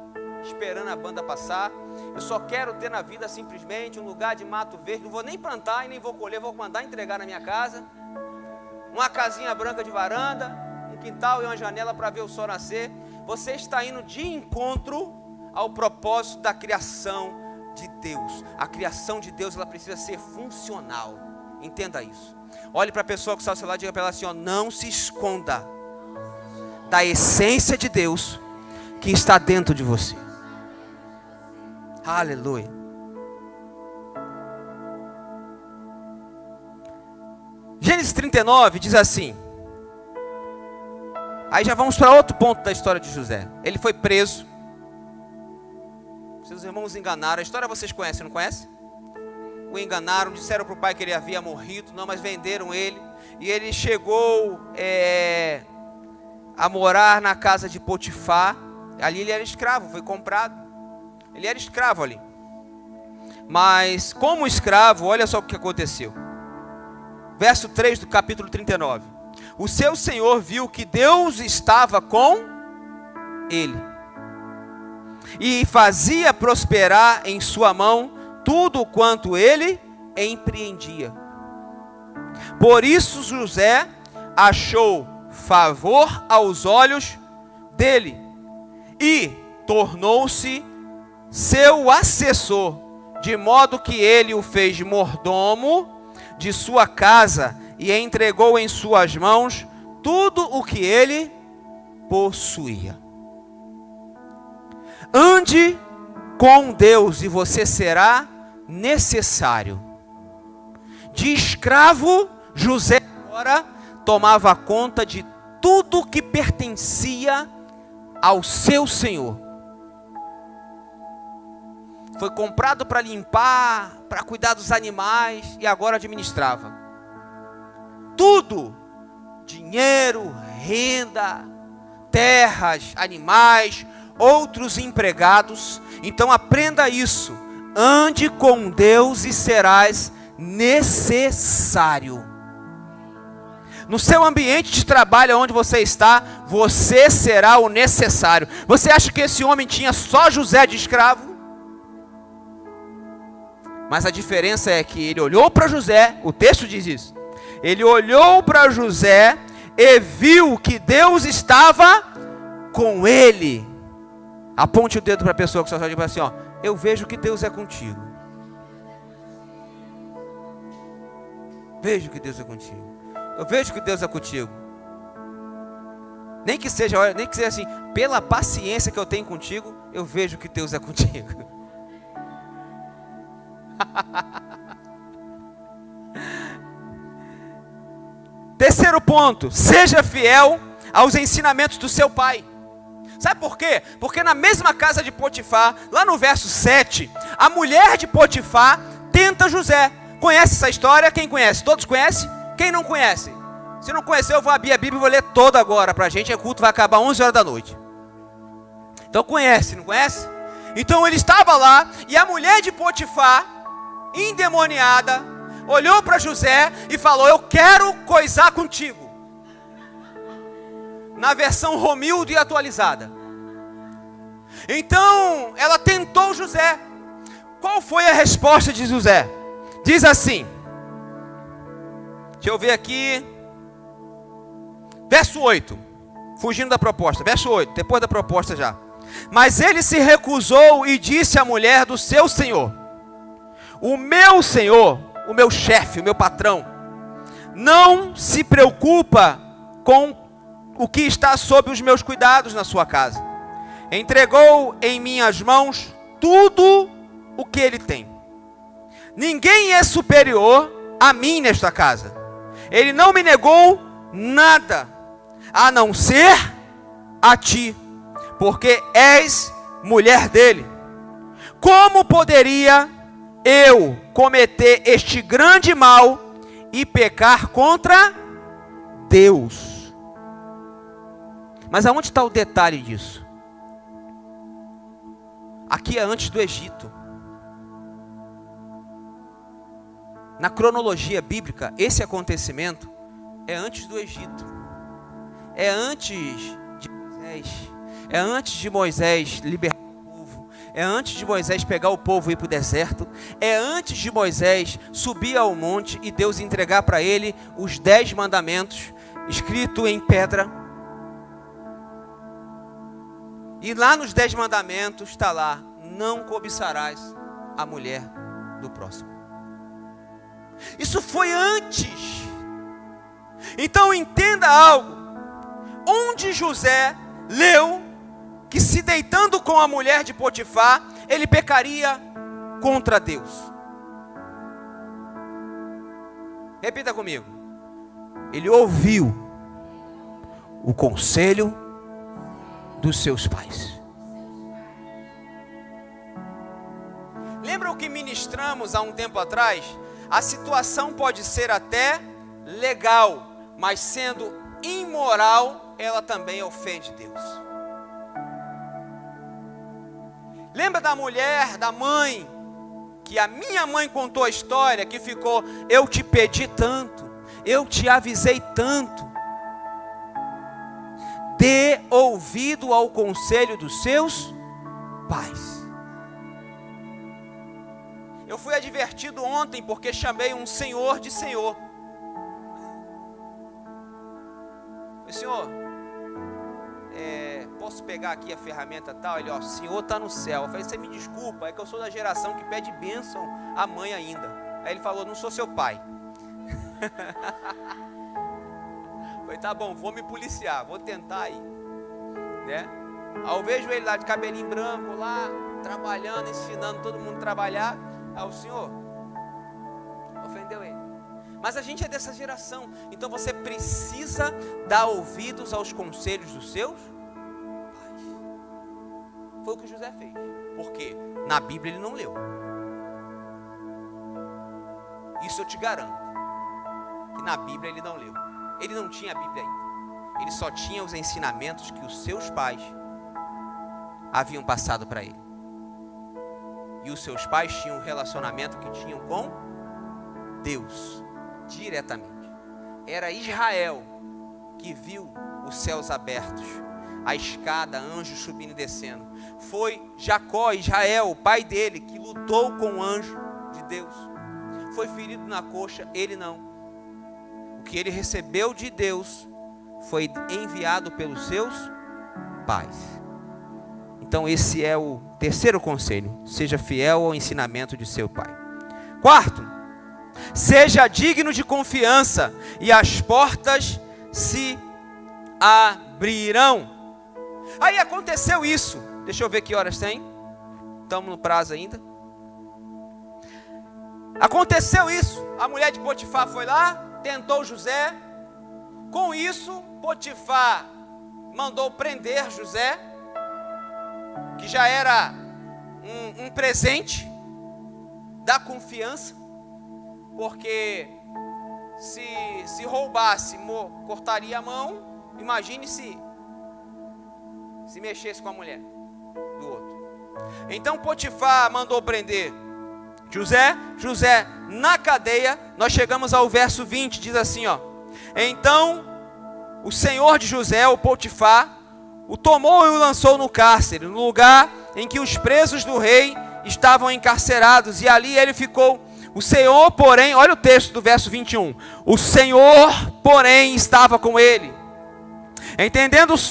S1: esperando a banda passar, eu só quero ter na vida simplesmente um lugar de mato verde, não vou nem plantar e nem vou colher, vou mandar entregar na minha casa, uma casinha branca de varanda, um quintal e uma janela para ver o sol nascer. Você está indo de encontro ao propósito da criação de Deus. A criação de Deus, ela precisa ser funcional. Entenda isso. Olhe para a pessoa que está ao seu lado e diga para ela assim, ó, não se esconda da essência de Deus que está dentro de você. Aleluia. Gênesis 39 diz assim. Aí já vamos para outro ponto da história de José. Ele foi preso. Seus irmãos enganaram. A história vocês conhecem, não conhecem? O enganaram, disseram para o pai que ele havia morrido. Não, mas venderam ele. E ele chegou a morar na casa de Potifar. Ali ele era escravo, foi comprado. Ele era escravo ali. Mas como escravo, olha só o que aconteceu. Verso 3 do capítulo 39. O seu senhor viu que Deus estava com ele e fazia prosperar em sua mão tudo quanto ele empreendia. Por isso José achou favor aos olhos dele e tornou-se seu assessor, de modo que ele o fez mordomo de sua casa e entregou em suas mãos tudo o que ele possuía. Ande com Deus e você será necessário. De escravo, José agora tomava conta de tudo que pertencia ao seu senhor. Foi comprado para limpar, para cuidar dos animais e agora administrava. Tudo, dinheiro, renda, terras, animais, outros empregados. Então aprenda isso. Ande com Deus e serás necessário. No seu ambiente de trabalho, onde você está, você será o necessário. Você acha que esse homem tinha só José de escravo? Mas a diferença é que ele olhou para José, o texto diz isso. Ele olhou para José e viu que Deus estava com ele. Aponte o dedo para a pessoa que só diz assim, ó, eu vejo que Deus é contigo. Vejo que Deus é contigo. Eu vejo que Deus é contigo. Nem que seja assim, pela paciência que eu tenho contigo, eu vejo que Deus é contigo. Terceiro ponto, seja fiel aos ensinamentos do seu pai. Sabe por quê? Porque na mesma casa de Potifar, lá no verso 7, a mulher de Potifar tenta José. Conhece essa história? Quem conhece? Todos conhecem? Quem não conhece? Se não conhecer, eu vou abrir a Bíblia e vou ler toda agora pra gente. O culto vai acabar 11 horas da noite. Então conhece, não conhece? Então ele estava lá e a mulher de Potifar, endemoniada, olhou para José e falou, eu quero coisar contigo. Na versão Romildo e atualizada. Então ela tentou José. Qual foi a resposta de José? Diz assim, deixa eu ver aqui, verso 8, fugindo da proposta, verso 8, depois da proposta já. Mas ele se recusou e disse à mulher do seu senhor, o meu senhor, o meu chefe, o meu patrão, não se preocupa com o que está sob os meus cuidados na sua casa. Entregou em minhas mãos tudo o que ele tem. Ninguém é superior a mim nesta casa. Ele não me negou nada, a não ser a ti, porque és mulher dele. Como poderia eu cometer este grande mal e pecar contra Deus? Mas aonde está o detalhe disso? Aqui é antes do Egito. Na cronologia bíblica, esse acontecimento é antes do Egito. É antes de Moisés. É antes de Moisés libertar o povo. É antes de Moisés pegar o povo e ir para o deserto. É antes de Moisés subir ao monte e Deus entregar para ele os 10 mandamentos, escrito em pedra. E lá nos 10 mandamentos está lá, não cobiçarás a mulher do próximo. Isso foi antes. Então entenda algo. Onde José leu que se deitando com a mulher de Potifar, ele pecaria contra Deus. Repita comigo. Ele ouviu o conselho dos seus pais. Lembra o que ministramos há um tempo atrás? A situação pode ser até legal, mas sendo imoral, ela também ofende Deus. Lembra da mulher, da mãe, que a minha mãe contou a história, que ficou, eu te pedi tanto, eu te avisei tanto. Dê ouvido ao conselho dos seus pais. Eu fui advertido ontem porque chamei um senhor de senhor. Falei, senhor, posso pegar aqui a ferramenta tal? Ele, ó, o senhor está no céu. Eu falei, você me desculpa, é que eu sou da geração que pede bênção à mãe ainda. Aí ele falou, não sou seu pai. Falei, tá bom, vou me policiar, vou tentar aí, né? Aí eu vejo ele lá de cabelinho branco, lá, trabalhando, ensinando todo mundo a trabalhar. Aí o senhor ofendeu ele. Mas a gente é dessa geração, então você precisa dar ouvidos aos conselhos dos seus pais. Foi o que José fez, porque na Bíblia ele não leu. Isso eu te garanto, que na Bíblia ele não leu. Ele não tinha a Bíblia ainda. Ele só tinha os ensinamentos que os seus pais haviam passado para ele. E os seus pais tinham um relacionamento que tinham com Deus, diretamente. Era Israel que viu os céus abertos, a escada, anjos subindo e descendo. Foi Jacó, Israel, o pai dele, que lutou com o anjo de Deus. Foi ferido na coxa, ele não. O que ele recebeu de Deus foi enviado pelos seus pais. Então esse é o terceiro conselho: seja fiel ao ensinamento de seu pai. Quarto, seja digno de confiança e as portas se abrirão. Aí aconteceu isso. Deixa eu ver que horas tem. Estamos no prazo ainda. Aconteceu isso. A mulher de Potifar foi lá, tentou José. Com isso, Potifar mandou prender José, que já era um presente da confiança, porque se roubasse, cortaria a mão. Imagine se mexesse com a mulher do outro. Então Potifar mandou prender José na cadeia. Nós chegamos ao verso 20, diz assim, ó: então o senhor de José, o Potifar, o tomou e o lançou no cárcere, no lugar em que os presos do rei estavam encarcerados, e ali ele ficou. O Senhor, porém, olha o texto do verso 21, o Senhor, porém, estava com ele,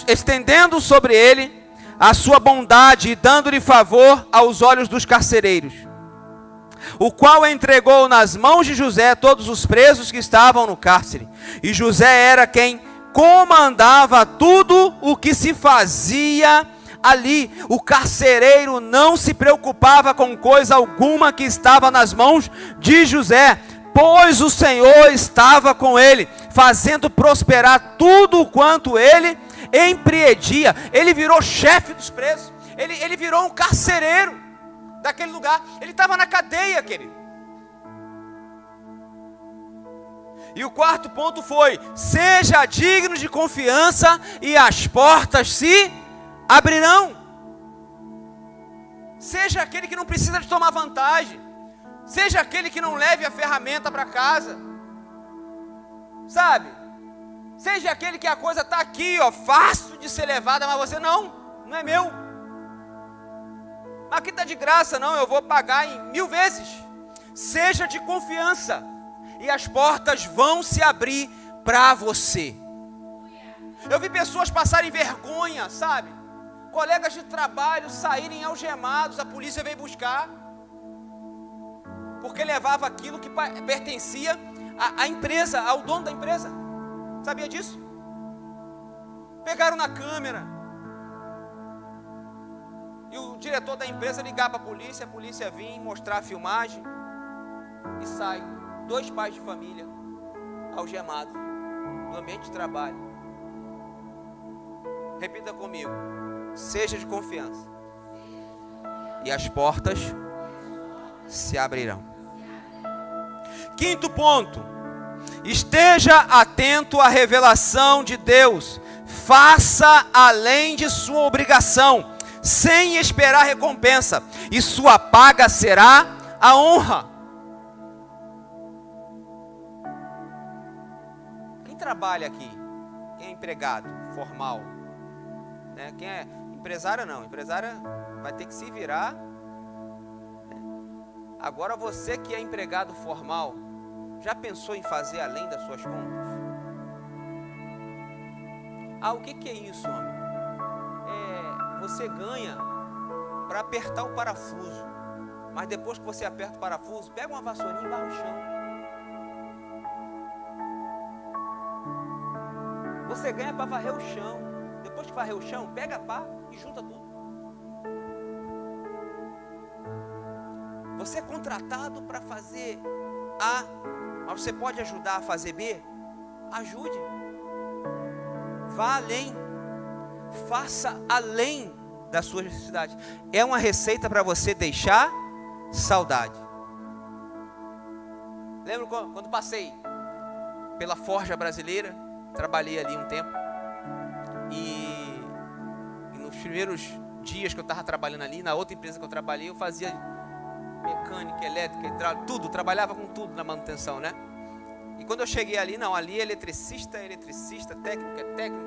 S1: estendendo sobre ele a sua bondade e dando-lhe favor aos olhos dos carcereiros, o qual entregou nas mãos de José todos os presos que estavam no cárcere. E José era quem comandava tudo o que se fazia ali. O carcereiro não se preocupava com coisa alguma que estava nas mãos de José, pois o Senhor estava com ele, fazendo prosperar tudo quanto ele empreendia. Ele virou chefe dos presos, ele virou um carcereiro daquele lugar. Ele estava na cadeia, querido. E o quarto ponto foi: seja digno de confiança e as portas se abrirão. Seja aquele que não precisa de tomar vantagem. Seja aquele que não leve a ferramenta para casa. Sabe? Seja aquele que a coisa está aqui, ó, fácil de ser levada, mas você não é meu. Aqui está de graça, não, eu vou pagar em 1000 vezes. Seja de confiança e as portas vão se abrir para você. Eu vi pessoas passarem vergonha, sabe? Colegas de trabalho saírem algemados, a polícia veio buscar, porque levava aquilo que pertencia à empresa, ao dono da empresa. Sabia disso? Pegaram na câmera. E o diretor da empresa ligar para a polícia vir, mostrar a filmagem. E sai 2 pais de família algemados no ambiente de trabalho. Repita comigo: seja de confiança e as portas se abrirão. Quinto ponto: esteja atento à revelação de Deus. Faça além de sua obrigação, sem esperar recompensa, e sua paga será a honra. Quem trabalha aqui? Quem é empregado formal? Né? Quem é empresária? Não, empresária vai ter que se virar. Agora você que é empregado formal, já pensou em fazer além das suas contas? O que é isso, homem? Você ganha para apertar o parafuso, mas depois que você aperta o parafuso, pega uma vassourinha e varre o chão. Você ganha para varrer o chão. Depois que varrer o chão, pega a pá e junta tudo. Você é contratado para fazer A, mas você pode ajudar a fazer B? Ajude. Vá além. Faça além das suas necessidades. É uma receita para você deixar saudade. Lembro quando passei pela Forja Brasileira, trabalhei ali um tempo, e nos primeiros dias que eu estava trabalhando ali, na outra empresa que eu trabalhei, eu fazia mecânica, elétrica, hidráulica, tudo, trabalhava com tudo na manutenção, né? E quando eu cheguei ali, não, ali é eletricista, técnico, técnico.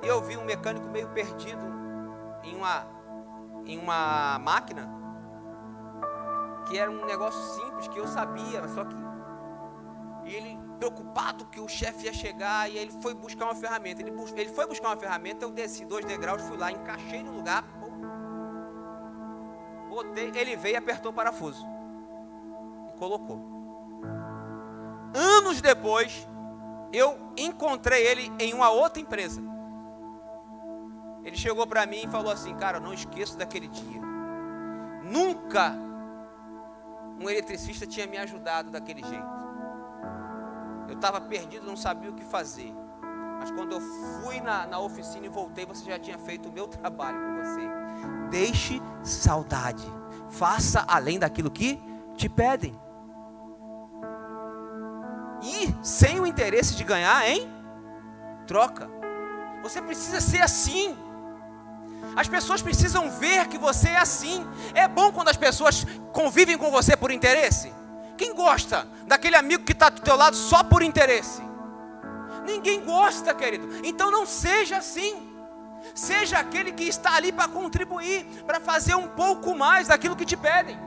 S1: E eu vi um mecânico meio perdido em uma máquina, que era um negócio simples, que eu sabia, só que ele preocupado que o chefe ia chegar, e aí ele foi buscar uma ferramenta. Ele foi buscar uma ferramenta, eu desci 2 degraus, fui lá, encaixei no lugar, botei, ele veio e apertou o parafuso e colocou. Anos depois, eu encontrei ele em uma outra empresa. Ele chegou para mim e falou assim: cara, eu não esqueço daquele dia. Nunca um eletricista tinha me ajudado daquele jeito. Eu estava perdido, não sabia o que fazer. Mas quando eu fui na oficina e voltei, você já tinha feito o meu trabalho com você. Deixe saudade. Faça além daquilo que te pedem. E sem o interesse de ganhar em troca. Você precisa ser assim. As pessoas precisam ver que você é assim. É bom quando as pessoas convivem com você por interesse. Quem gosta daquele amigo que está do teu lado só por interesse? Ninguém gosta, querido. Então não seja assim. Seja aquele que está ali para contribuir, para fazer um pouco mais daquilo que te pedem.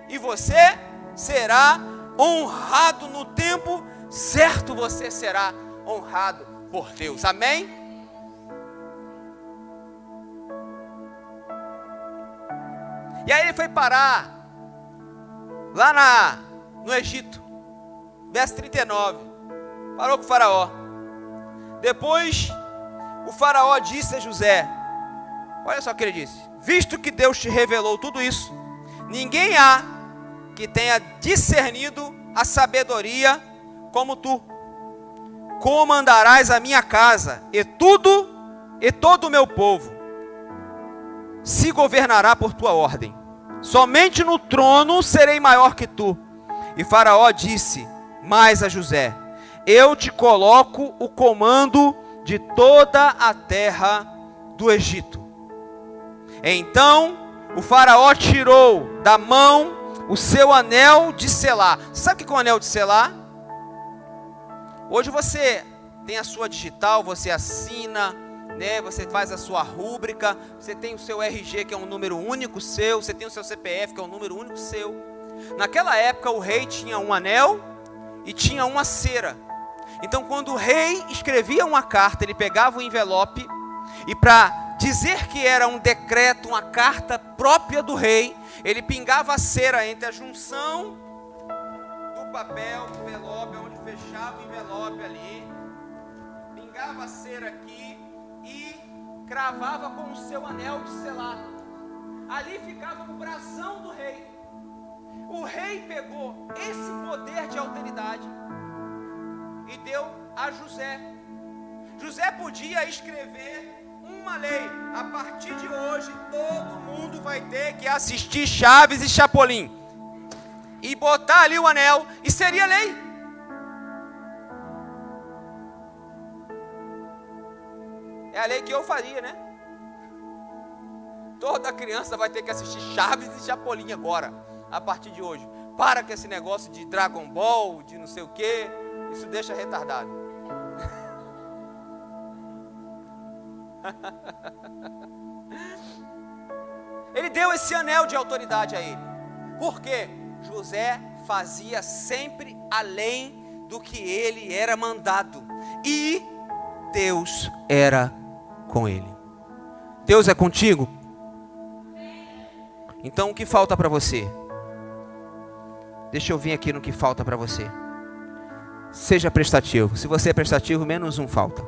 S1: E você será honrado no tempo certo. Você será honrado por Deus. Amém? E aí ele foi parar lá no Egito, verso 39, parou com o faraó. Depois o faraó disse a José, olha só o que ele disse: visto que Deus te revelou tudo isso, ninguém há que tenha discernido a sabedoria como tu. Comandarás a minha casa, e todo o meu povo se governará por tua ordem. Somente no trono serei maior que tu. E Faraó disse mais a José: eu te coloco o comando de toda a terra do Egito. Então o Faraó tirou da mão o seu anel de selar. Sabe o que é o anel de selar? Hoje você tem a sua digital, você assina, né? Você faz a sua rúbrica, você tem o seu RG, que é um número único seu, você tem o seu CPF, que é um número único seu. Naquela época o rei tinha um anel e tinha uma cera. Então quando o rei escrevia uma carta, ele pegava o envelope e, para dizer que era um decreto, uma carta própria do rei, ele pingava a cera entre a junção do papel, do envelope, onde fechava o envelope ali, pingava a cera aqui e cravava com o seu anel de selar. Ali ficava o brasão do rei. O rei pegou esse poder de autoridade e deu a José. José podia escrever uma lei: a partir de hoje todo mundo vai ter que assistir Chaves e Chapolin, e botar ali o anel, e seria lei. É a lei que eu faria, né? Toda criança vai ter que assistir Chaves e Chapolin agora, a partir de hoje. Para com esse negócio de Dragon Ball, de não sei o que. Isso deixa retardado. Ele deu esse anel de autoridade a ele. Por quê? José fazia sempre além do que ele era mandado. E Deus era com ele. Deus é contigo? Então o que falta para você? Deixa eu vir aqui no que falta para você. Seja prestativo. Se você é prestativo, menos um falta.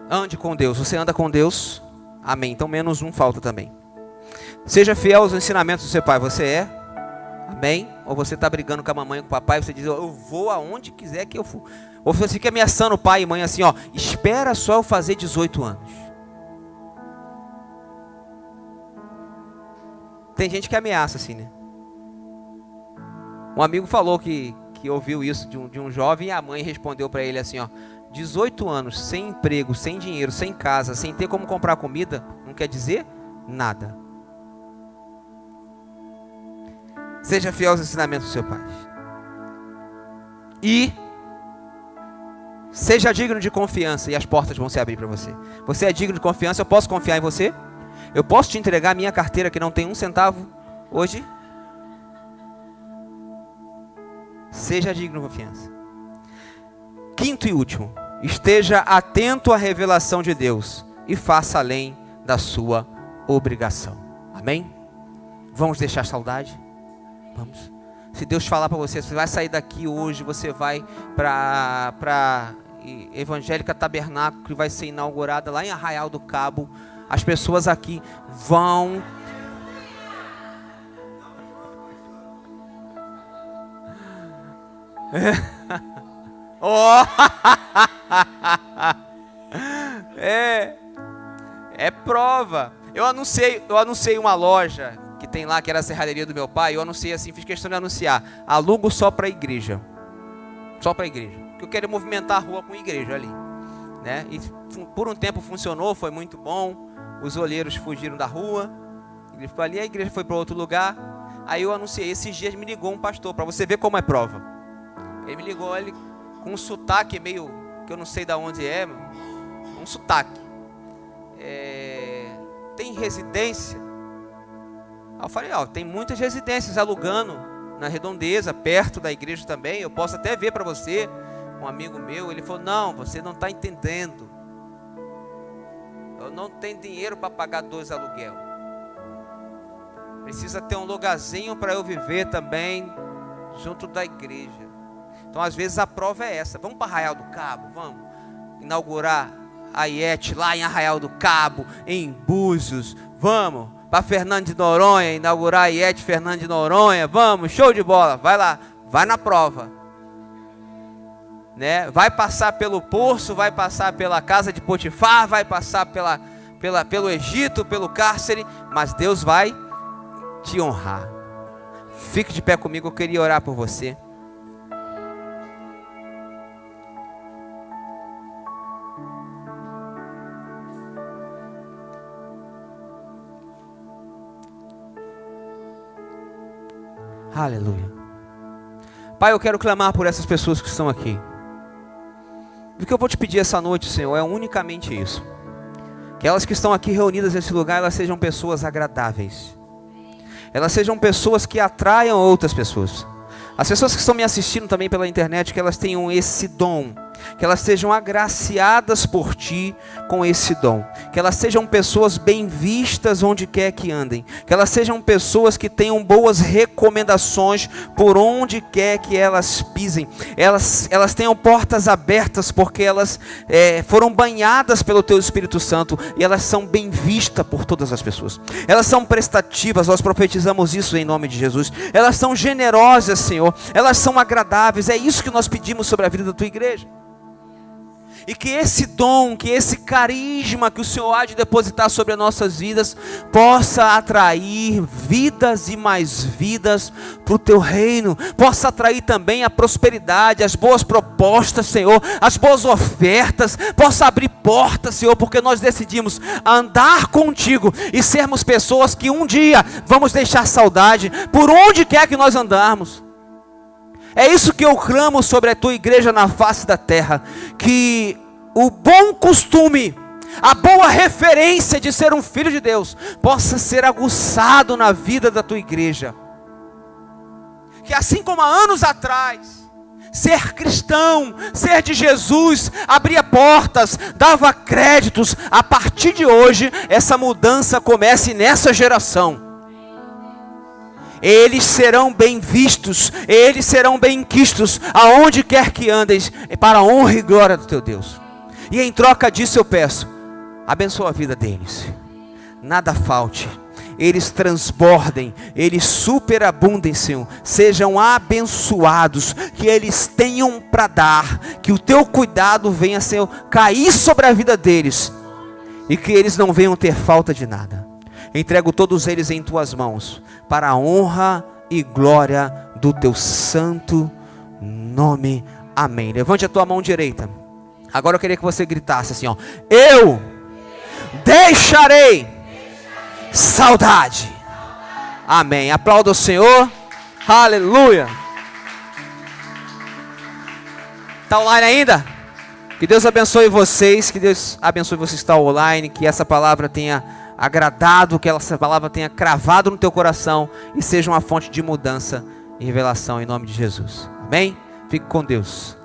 S1: Ande com Deus. Você anda com Deus? Amém. Então menos um falta também. Seja fiel aos ensinamentos do seu pai. Você é? Amém? Ou você está brigando com a mamãe e com o papai, você diz: eu vou aonde quiser que eu for. Ou você fica ameaçando o pai e mãe assim, ó: espera só eu fazer 18 anos. Tem gente que ameaça assim, né? Um amigo falou que ouviu isso de um jovem, e a mãe respondeu para ele assim, ó: 18 anos sem emprego, sem dinheiro, sem casa, sem ter como comprar comida, não quer dizer nada. Seja fiel aos ensinamentos do seu pai. E seja digno de confiança e as portas vão se abrir para você. Você é digno de confiança, eu posso confiar em você? Eu posso te entregar a minha carteira que não tem um centavo hoje? Seja digno de confiança. Quinto e último, esteja atento à revelação de Deus e faça além da sua obrigação. Amém? Vamos deixar saudade? Vamos. Se Deus falar para você, você vai sair daqui hoje, você vai para Evangélica Tabernáculo, que vai ser inaugurada lá em Arraial do Cabo. As pessoas aqui vão... Oh! É prova. Eu anunciei uma loja que tem lá, que era a serralheria do meu pai. Eu anunciei assim, fiz questão de anunciar: alugo só para a igreja. Só para a igreja. Porque eu quero movimentar a rua com igreja ali, né? E por um tempo funcionou, foi muito bom. Os olheiros fugiram da rua, ele ficou ali, a igreja foi para outro lugar. Aí eu anunciei. Esses dias me ligou um pastor, para você ver como é prova. Ele me ligou, ele com um sotaque meio, que eu não sei de onde é, um sotaque. Tem residência? Aí eu falei, tem muitas residências alugando na Redondeza, perto da igreja também. Eu posso até ver para você. Um amigo meu, ele falou, não, você não está entendendo. Eu não tenho dinheiro para pagar 2 aluguel. Precisa ter um lugarzinho para eu viver também, junto da igreja. Então, às vezes, a prova é essa. Vamos para Arraial do Cabo, vamos inaugurar a IET lá em Arraial do Cabo, em Búzios. Vamos para Fernando de Noronha, inaugurar a IET Fernando de Noronha. Vamos, show de bola. Vai lá, vai na prova, né? Vai passar pelo poço, vai passar pela casa de Potifar, vai passar pelo Egito, pelo cárcere, mas Deus vai te honrar. Fique de pé comigo, eu queria orar por você. Aleluia. Pai, eu quero clamar por essas pessoas que estão aqui. O que eu vou te pedir essa noite, Senhor, é unicamente isso: que elas que estão aqui reunidas nesse lugar, elas sejam pessoas agradáveis. Elas sejam pessoas que atraiam outras pessoas. As pessoas que estão me assistindo também pela internet, que elas tenham esse dom, que elas sejam agraciadas por Ti com esse dom, que elas sejam pessoas bem vistas onde quer que andem, que elas sejam pessoas que tenham boas recomendações por onde quer que elas pisem, elas tenham portas abertas porque elas foram banhadas pelo Teu Espírito Santo e elas são bem vistas por todas as pessoas. Elas são prestativas, nós profetizamos isso em nome de Jesus. Elas são generosas, Senhor, elas são agradáveis. É isso que nós pedimos sobre a vida da Tua igreja. E que esse dom, que esse carisma que o Senhor há de depositar sobre as nossas vidas possa atrair vidas e mais vidas para o Teu reino. Possa atrair também a prosperidade, as boas propostas, Senhor, as boas ofertas. Possa abrir portas, Senhor, porque nós decidimos andar contigo e sermos pessoas que um dia vamos deixar saudade por onde quer que nós andarmos. É isso que eu clamo sobre a Tua igreja na face da terra, que o bom costume, a boa referência de ser um filho de Deus, possa ser aguçado na vida da Tua igreja. Que assim como há anos atrás, ser cristão, ser de Jesus, abria portas, dava créditos, a partir de hoje, essa mudança comece nessa geração. Eles serão bem vistos, eles serão bem quistos, aonde quer que andem, para a honra e glória do Teu Deus. E em troca disso eu peço, abençoa a vida deles, nada falte, eles transbordem, eles superabundem, Senhor, sejam abençoados, que eles tenham para dar, que o Teu cuidado venha, Senhor, cair sobre a vida deles, e que eles não venham ter falta de nada. Entrego todos eles em Tuas mãos, para a honra e glória do Teu santo nome. Amém. Levante a tua mão direita. Agora eu queria que você gritasse assim, ó. Eu deixarei saudade. Amém. Aplauda o Senhor. Aleluia. Está online ainda? Que Deus abençoe vocês. Que Deus abençoe você que está online. Que essa palavra tenha agradado. Que essa palavra tenha cravado no teu coração. E seja uma fonte de mudança e revelação em nome de Jesus. Amém? Fique com Deus.